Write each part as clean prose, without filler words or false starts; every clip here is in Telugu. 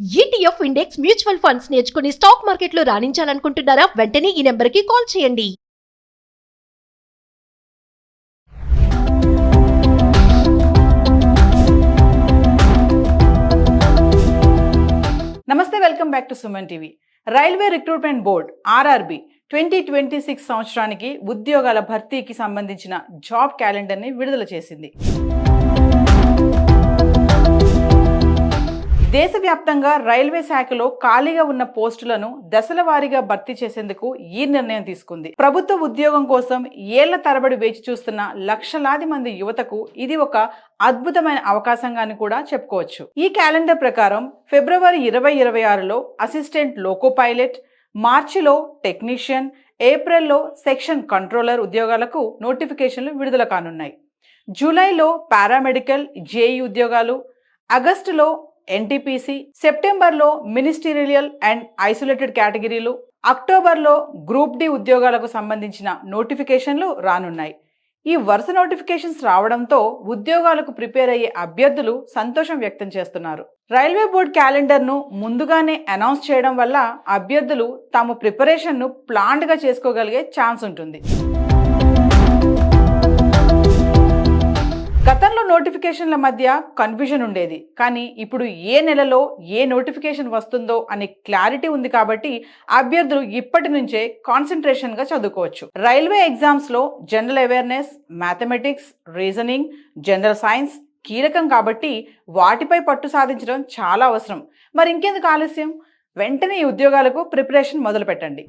ఈటీఎఫ్ ఇండెక్స్ మ్యూచువల్ ఫండ్స్ నేర్చుకుని స్టాక్ మార్కెట్లో రాణించాలనుకుంటున్నారా? వెంటనే ఈ నెంబర్కి కాల్ చేయండి. నమస్తే, welcome back to Suman TV. Railway recruitment board RRB 2026 సంవత్సరానికి ఉద్యోగాల భర్తీకి సంబంధించిన జాబ్ క్యాలెండర్ని విడుదల చేసింది. దేశవ్యాప్తంగా రైల్వే శాఖలో ఖాళీగా ఉన్న పోస్టులను దశల వారీగా భర్తీ చేసేందుకు ఈ నిర్ణయం తీసుకుంది. ప్రభుత్వ ఉద్యోగం కోసం ఏళ్ల తరబడి వేచి చూస్తున్న లక్షలాది మంది యువతకు ఇది ఒక అద్భుతమైన అవకాశంగాని కూడా చెప్పుకోవచ్చు. ఈ క్యాలెండర్ ప్రకారం ఫిబ్రవరి 2026లో అసిస్టెంట్ లోకో పైలట్, మార్చిలో టెక్నీషియన్, ఏప్రిల్లో సెక్షన్ కంట్రోలర్ ఉద్యోగాలకు నోటిఫికేషన్లు విడుదల కానున్నాయి. జూలైలో పారామెడికల్, జేఈ ఉద్యోగాలు, ఆగస్టులో ఎన్టీపీసీ, సెప్టెంబర్లో మినిస్టీరియల్ అండ్ ఐసోలేటెడ్ కేటగిరీలు, అక్టోబర్లో గ్రూప్ డి ఉద్యోగాలకు సంబంధించిన నోటిఫికేషన్లు రానున్నాయి. ఈ వరుస నోటిఫికేషన్స్ రావడంతో ఉద్యోగాలకు ప్రిపేర్ అయ్యే అభ్యర్థులు సంతోషం వ్యక్తం చేస్తున్నారు. రైల్వే బోర్డ్ క్యాలెండర్ను ముందుగానే అనౌన్స్ చేయడం వల్ల అభ్యర్థులు తమ ప్రిపరేషన్ను ప్లాన్డ్గా చేసుకోగలిగే ఛాన్స్ ఉంటుంది. గతంలో నోటిఫికేషన్ల మధ్య కన్ఫ్యూజన్ ఉండేది, కానీ ఇప్పుడు ఏ నెలలో ఏ నోటిఫికేషన్ వస్తుందో అనే క్లారిటీ ఉంది కాబట్టి అభ్యర్థులు ఇప్పటి నుంచే కాన్సన్ట్రేషన్గా చదువుకోవచ్చు. రైల్వే ఎగ్జామ్స్లో general awareness, mathematics, reasoning, general science కీలకం కాబట్టి వాటిపై పట్టు సాధించడం చాలా అవసరం. మరి ఇంకెందుకు ఆలస్యం, వెంటనే ఈ ఉద్యోగాలకు ప్రిపరేషన్ మొదలు పెట్టండి.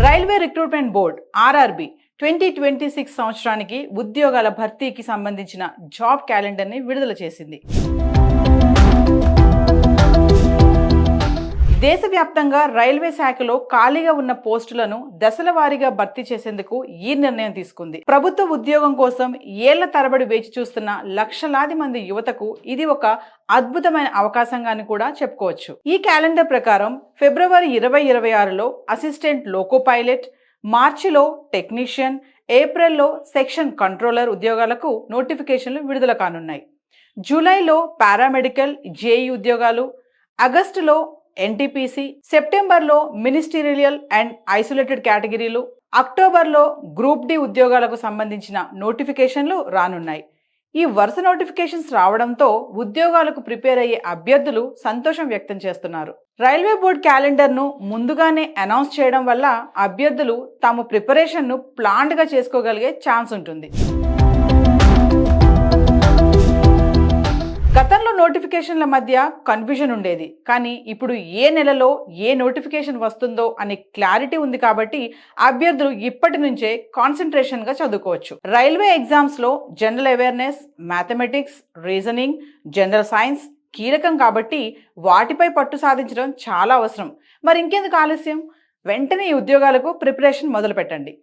రైల్వే రిక్రూట్మెంట్ బోర్డ్ ఆర్ఆర్బి 2026 సంవత్సరానికి ఉద్యోగాల భర్తీకి సంబంధించిన జాబ్ క్యాలెండర్ని విడుదల చేసింది. దేశవ్యాప్తంగా రైల్వే శాఖలో ఖాళీగా ఉన్న పోస్టులను దశల వారీగా భర్తీ చేసేందుకు ఈ నిర్ణయం తీసుకుంది. ప్రభుత్వ ఉద్యోగం కోసం ఏళ్ల తరబడి వేచి చూస్తున్న లక్షలాది మంది యువతకు ఇది ఒక అద్భుతమైన అవకాశంగాని కూడా చెప్పుకోవచ్చు. ఈ క్యాలెండర్ ప్రకారం ఫిబ్రవరి 2026లో అసిస్టెంట్ లోకో పైలట్, మార్చిలో టెక్నీషియన్, ఏప్రిల్లో సెక్షన్ కంట్రోలర్ ఉద్యోగాలకు నోటిఫికేషన్లు విడుదల కానున్నాయి. జూలైలో పారామెడికల్, జేఈ ఉద్యోగాలు, ఆగస్టులో ఎన్టీపీసీ, సెప్టెంబర్లో మినిస్టీరియల్ అండ్ ఐసోలేటెడ్ కేటగిరీలు, అక్టోబర్లో గ్రూప్ డి ఉద్యోగాలకు సంబంధించిన నోటిఫికేషన్లు రానున్నాయి. ఈ వరుస నోటిఫికేషన్స్ రావడంతో ఉద్యోగాలకు ప్రిపేర్ అయ్యే అభ్యర్థులు సంతోషం వ్యక్తం చేస్తున్నారు. రైల్వే బోర్డ్ క్యాలెండర్ను ముందుగానే అనౌన్స్ చేయడం వల్ల అభ్యర్థులు తమ ప్రిపరేషన్ను ప్లాన్డ్గా చేసుకోగలిగే ఛాన్స్ ఉంటుంది. గతంలో నోటిఫికేషన్ల మధ్య కన్ఫ్యూజన్ ఉండేది, కానీ ఇప్పుడు ఏ నెలలో ఏ నోటిఫికేషన్ వస్తుందో అనే క్లారిటీ ఉంది కాబట్టి అభ్యర్థులు ఇప్పటి నుంచే కాన్సన్ట్రేషన్గా చదువుకోవచ్చు. రైల్వే ఎగ్జామ్స్లో general awareness, mathematics, reasoning, general science కీలకం కాబట్టి వాటిపై పట్టు సాధించడం చాలా అవసరం. మరి ఇంకెందుకు ఆలస్యం, వెంటనే ఈ ఉద్యోగాలకు ప్రిపరేషన్ మొదలు పెట్టండి.